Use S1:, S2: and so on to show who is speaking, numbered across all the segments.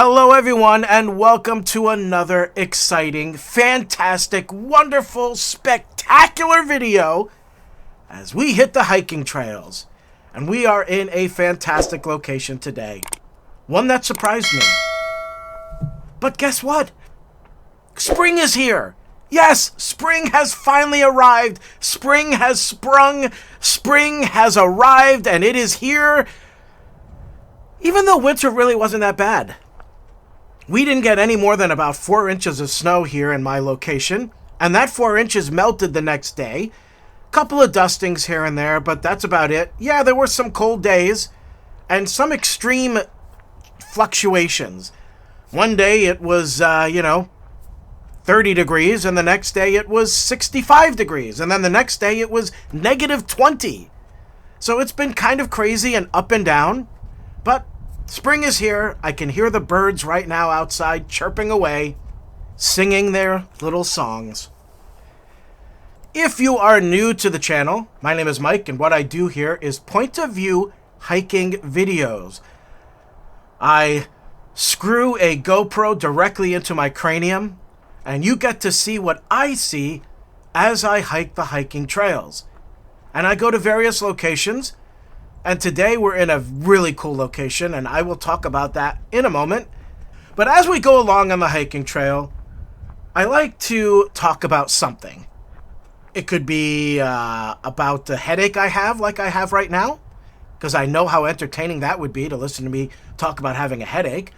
S1: Hello everyone, and welcome to another exciting, fantastic, wonderful, spectacular video as we hit the hiking trails. And we are in a fantastic location today. One that surprised me. But guess what? Spring is here. Yes, spring has finally arrived. Spring has sprung. Spring has arrived, and it is here. Even though winter really wasn't that bad. We didn't get any more than about 4 inches of snow here in my location, and that 4 inches melted the next day. Couple of dustings here and there, but that's about it. Yeah, there were some cold days and some extreme fluctuations. One day it was, 30 degrees, and the next day it was 65 degrees, and then the next day it was negative 20. So it's been kind of crazy and up and down, but spring is here. I can hear the birds right now outside chirping away, singing their little songs. If you are new to the channel, my name is Mike, and what I do here is point of view hiking videos. I screw a GoPro directly into my cranium, and you get to see what I see as I hike the hiking trails. And I go to various locations. And today we're in a really cool location, and I will talk about that in a moment. But as we go along on the hiking trail, I like to talk about something. It could be about the headache I have, like I have right now, because I know how entertaining that would be to listen to me talk about having a headache.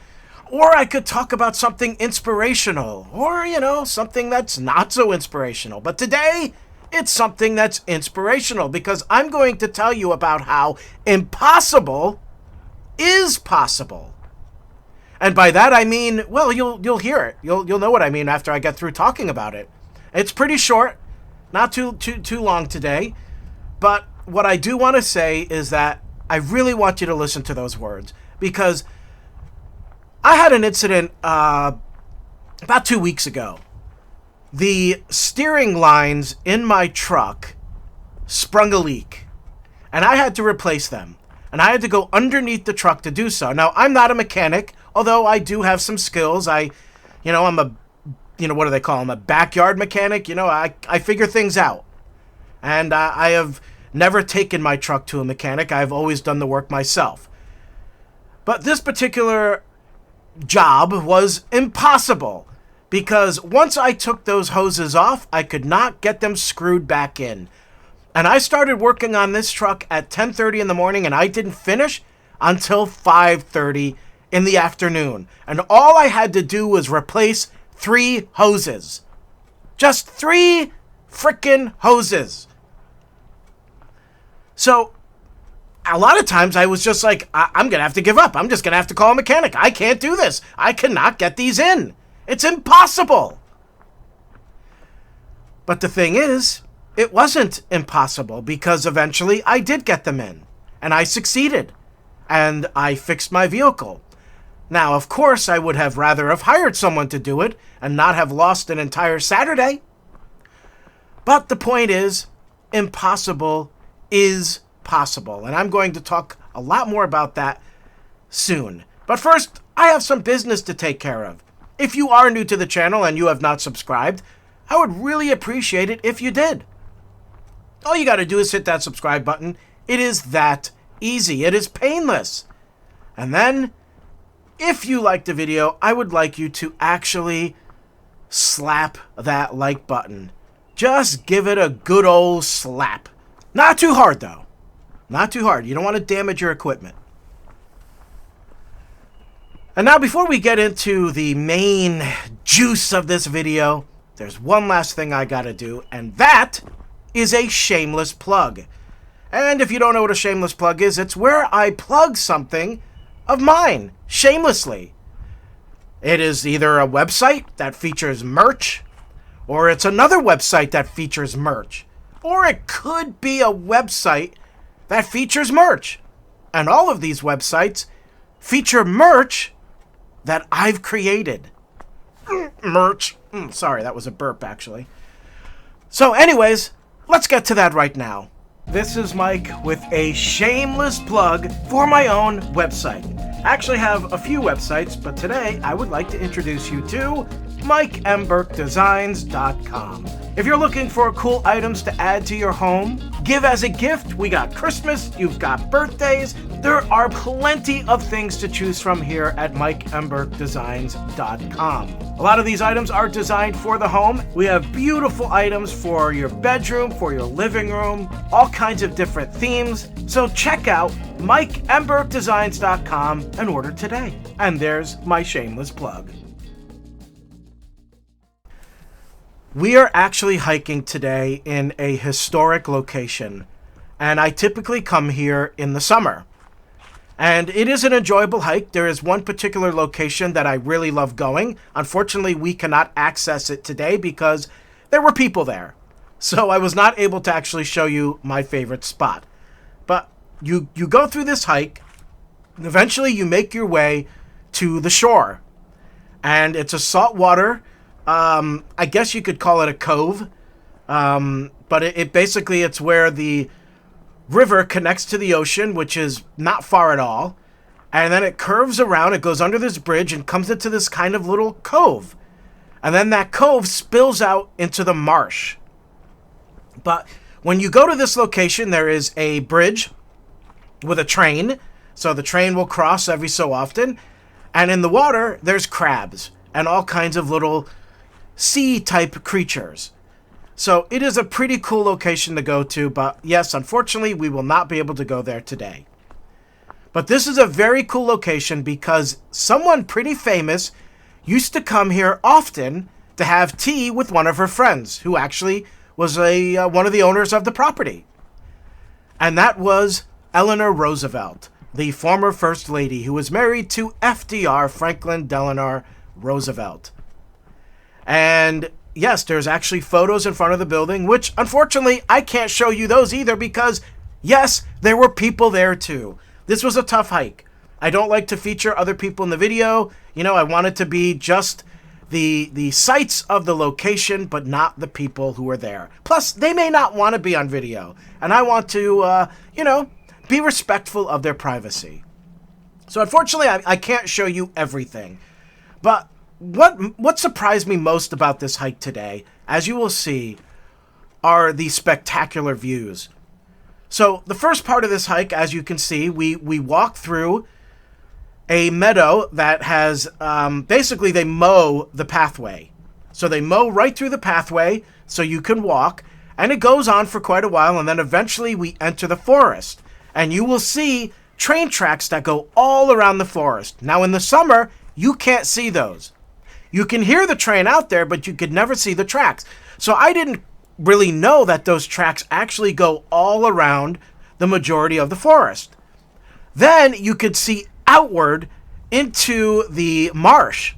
S1: Or I could talk about something inspirational, or, something that's not so inspirational. But today, it's something that's inspirational, because I'm going to tell you about how impossible is possible. And by that I mean, well, you'll hear it. You'll know what I mean after I get through talking about it. It's pretty short, not too long today. But what I do want to say is that I really want you to listen to those words, because I had an incident about 2 weeks ago. The steering lines in my truck sprung a leak, and I had to replace them. And I had to go underneath the truck to do so. Now, I'm not a mechanic, although I do have some skills. I'm a, what do they call them? A backyard mechanic. I figure things out. And I have never taken my truck to a mechanic. I've always done the work myself. But this particular job was impossible, because once I took those hoses off, I could not get them screwed back in. And I started working on this truck at 10:30 in the morning, and I didn't finish until 5:30 in the afternoon. And all I had to do was replace 3 hoses. Just 3 frickin' hoses. So a lot of times I was just like, I'm going to have to give up. I'm just going to have to call a mechanic. I can't do this. I cannot get these in. It's impossible. But the thing is, it wasn't impossible, because eventually I did get them in, and I succeeded, and I fixed my vehicle. Now, of course, I would have rather have hired someone to do it and not have lost an entire Saturday. But the point is, impossible is possible, and I'm going to talk a lot more about that soon. But first, I have some business to take care of. If you are new to the channel and you have not subscribed, I would really appreciate it if you did. All you got to do is hit that subscribe button. It is that easy. It is painless. And then, if you like the video, I would like you to actually slap that like button. Just give it a good old slap. Not too hard, though. Not too hard. You don't want to damage your equipment. And now, before we get into the main juice of this video, there's one last thing I gotta do, and that is a shameless plug. And if you don't know what a shameless plug is, it's where I plug something of mine, shamelessly. It is either a website that features merch, or it's another website that features merch, or it could be a website that features merch. And all of these websites feature merch that I've created. Merch. Sorry, that was a burp, actually. So anyways, let's get to that right now. This is Mike with a shameless plug for my own website. I actually have a few websites, but today I would like to introduce you to MikeMBurkeDesigns.com. If you're looking for cool items to add to your home, give as a gift, we got Christmas, you've got birthdays, there are plenty of things to choose from here at MikeMBurkeDesigns.com. A lot of these items are designed for the home. We have beautiful items for your bedroom, for your living room, all kinds of different themes. So check out MikeMBurkeDesigns.com and order today. And there's my shameless plug. We are actually hiking today in a historic location, and I typically come here in the summer. And it is an enjoyable hike. There is one particular location that I really love going. Unfortunately, we cannot access it today because there were people there. So I was not able to actually show you my favorite spot. But you go through this hike, and eventually you make your way to the shore. And it's a saltwater, I guess you could call it a cove. But it basically, it's where the river connects to the ocean, which is not far at all. And then it curves around, it goes under this bridge and comes into this kind of little cove. And then that cove spills out into the marsh. But when you go to this location, there is a bridge with a train. So the train will cross every so often. And in the water, there's crabs and all kinds of little sea-type creatures. So it is a pretty cool location to go to, but yes, unfortunately, we will not be able to go there today. But this is a very cool location because someone pretty famous used to come here often to have tea with one of her friends, who actually was one of the owners of the property. And that was Eleanor Roosevelt, the former First Lady, who was married to FDR, Franklin Delano Roosevelt. And yes, there's actually photos in front of the building, which unfortunately I can't show you those either because, yes, there were people there too. This was a tough hike. I don't like to feature other people in the video. You know, I want it to be just the sights of the location, but not the people who are there. Plus, they may not want to be on video, and I want to, be respectful of their privacy. So unfortunately, I can't show you everything. But what surprised me most about this hike today, as you will see, are the spectacular views. So the first part of this hike, as you can see, we walk through a meadow that has, basically they mow the pathway. So they mow right through the pathway so you can walk, and it goes on for quite a while, and then eventually we enter the forest. And you will see train tracks that go all around the forest. Now in the summer, you can't see those. You can hear the train out there, but you could never see the tracks. So I didn't really know that those tracks actually go all around the majority of the forest. Then you could see outward into the marsh.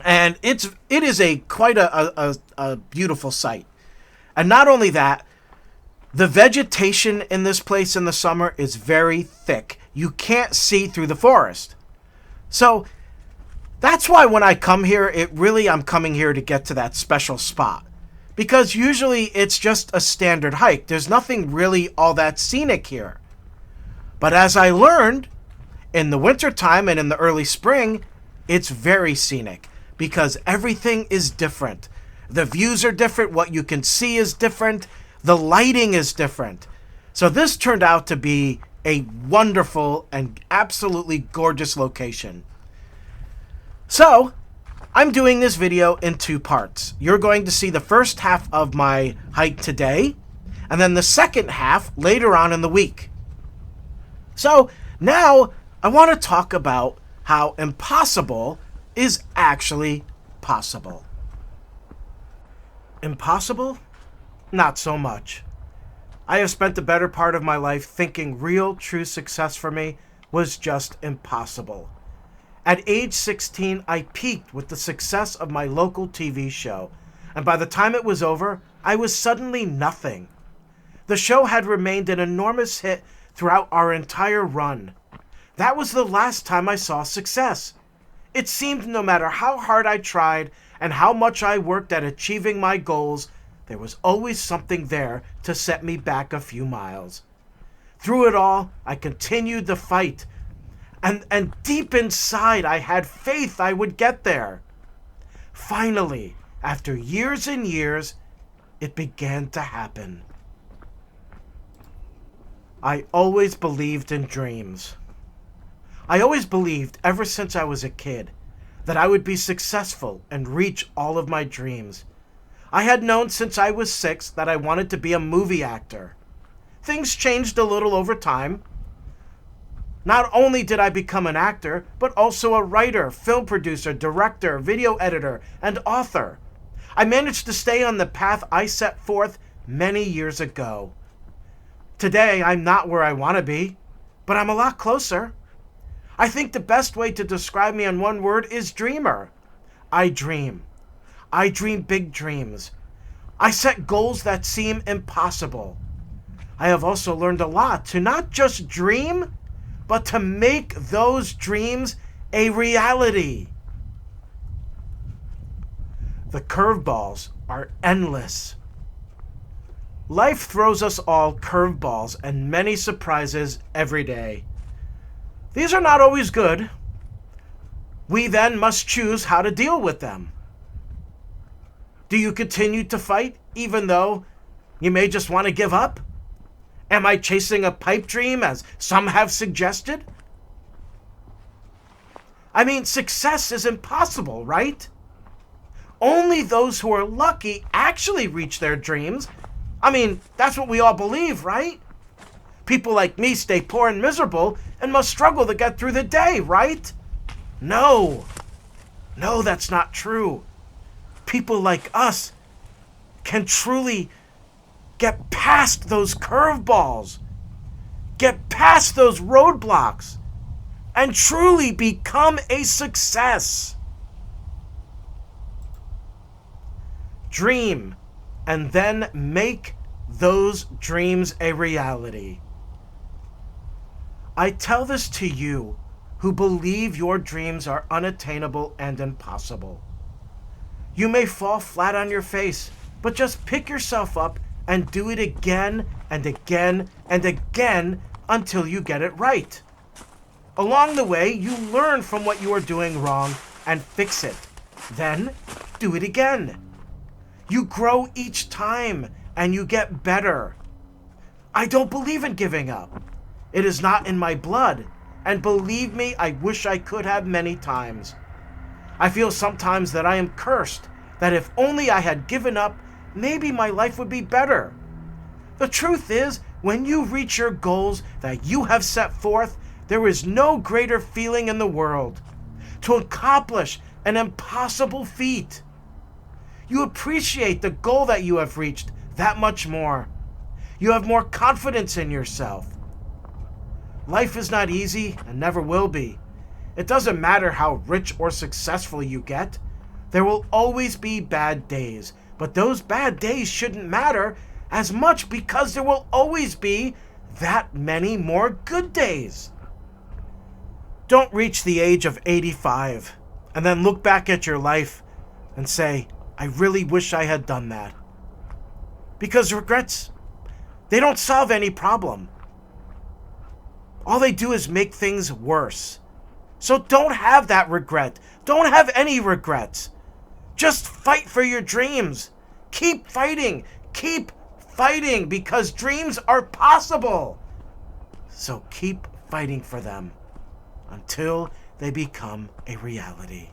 S1: And it is quite a beautiful sight. And not only that, the vegetation in this place in the summer is very thick. You can't see through the forest. So that's why when I come here, I'm coming here to get to that special spot. Because usually it's just a standard hike. There's nothing really all that scenic here. But as I learned, in the wintertime and in the early spring, it's very scenic. Because everything is different. The views are different. What you can see is different. The lighting is different. So this turned out to be a wonderful and absolutely gorgeous location. So, I'm doing this video in two parts. You're going to see the first half of my hike today, and then the second half later on in the week. So, now I want to talk about how impossible is actually possible. Impossible? Not so much. I have spent the better part of my life thinking real, true success for me was just impossible. At age 16, I peaked with the success of my local TV show, and by the time it was over, I was suddenly nothing. The show had remained an enormous hit throughout our entire run. That was the last time I saw success. It seemed no matter how hard I tried and how much I worked at achieving my goals, there was always something there to set me back a few miles. Through it all, I continued the fight. And deep inside, I had faith I would get there. Finally, after years and years, it began to happen. I always believed in dreams. I always believed, ever since I was a kid, that I would be successful and reach all of my dreams. I had known since I was 6 that I wanted to be a movie actor. Things changed a little over time. Not only did I become an actor, but also a writer, film producer, director, video editor, and author. I managed to stay on the path I set forth many years ago. Today, I'm not where I want to be, but I'm a lot closer. I think the best way to describe me in one word is dreamer. I dream. I dream big dreams. I set goals that seem impossible. I have also learned a lot to not just dream, but to make those dreams a reality. The curveballs are endless. Life throws us all curveballs and many surprises every day. These are not always good. We then must choose how to deal with them. Do you continue to fight even though you may just want to give up? Am I chasing a pipe dream as some have suggested? I mean, success is impossible, right? Only those who are lucky actually reach their dreams. I mean, that's what we all believe, right? People like me stay poor and miserable and must struggle to get through the day, right? No, that's not true. People like us can truly get past those curveballs, get past those roadblocks, and truly become a success. Dream, and then make those dreams a reality. I tell this to you who believe your dreams are unattainable and impossible. You may fall flat on your face, but just pick yourself up and do it again and again and again until you get it right. Along the way, you learn from what you are doing wrong and fix it. Then, do it again. You grow each time and you get better. I don't believe in giving up. It is not in my blood. And believe me, I wish I could have many times. I feel sometimes that I am cursed, that if only I had given up, maybe my life would be better. The truth is, when you reach your goals that you have set forth, there is no greater feeling in the world. To accomplish an impossible feat. You appreciate the goal that you have reached that much more. You have more confidence in yourself. Life is not easy and never will be. It doesn't matter how rich or successful you get. There will always be bad days, but those bad days shouldn't matter as much because there will always be that many more good days. Don't reach the age of 85 and then look back at your life and say, I really wish I had done that. Because regrets, they don't solve any problem. All they do is make things worse. So don't have that regret. Don't have any regrets. Just fight for your dreams. Keep fighting. Keep fighting because dreams are possible. So keep fighting for them until they become a reality.